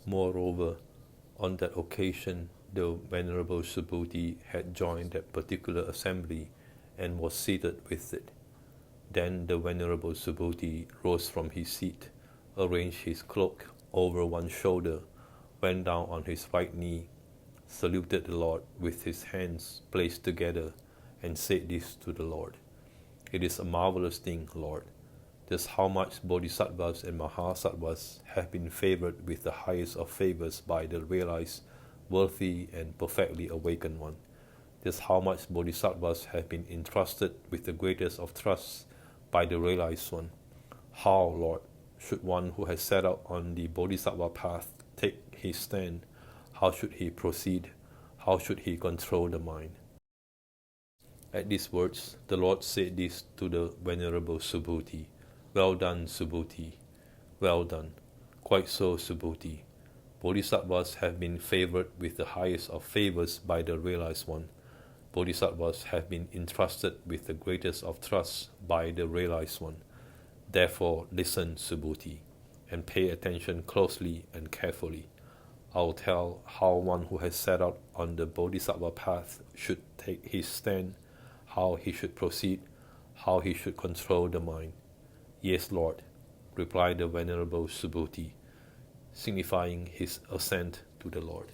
Moreover, on that occasion, the Venerable Subhuti had joined that particular assembly and was seated with it. Then the Venerable Subhuti rose from his seat, arranged his cloak over one shoulder, went down on his right knee, saluted the Lord with his hands placed together, and said this to the Lord: "It is a marvelous thing, Lord, just how much bodhisattvas and mahasattvas have been favored with the highest of favors by the realized, worthy, and perfectly awakened one. Just how much bodhisattvas have been entrusted with the greatest of trusts by the realized one. How, Lord, should one who has set out on the bodhisattva path take his stand? How should he proceed? How should he control the mind?" At these words, the Lord said this to the Venerable Subhuti: "Well done, Subhuti. Well done. Quite so, Subhuti. Bodhisattvas have been favored with the highest of favors by the realized one. Bodhisattvas have been entrusted with the greatest of trusts by the realized one. Therefore, listen, Subhuti, and pay attention closely and carefully. I will tell how one who has set out on the bodhisattva path should take his stand, how he should proceed, how he should control the mind." "Yes, Lord," replied the Venerable Subhuti, signifying his assent to the Lord.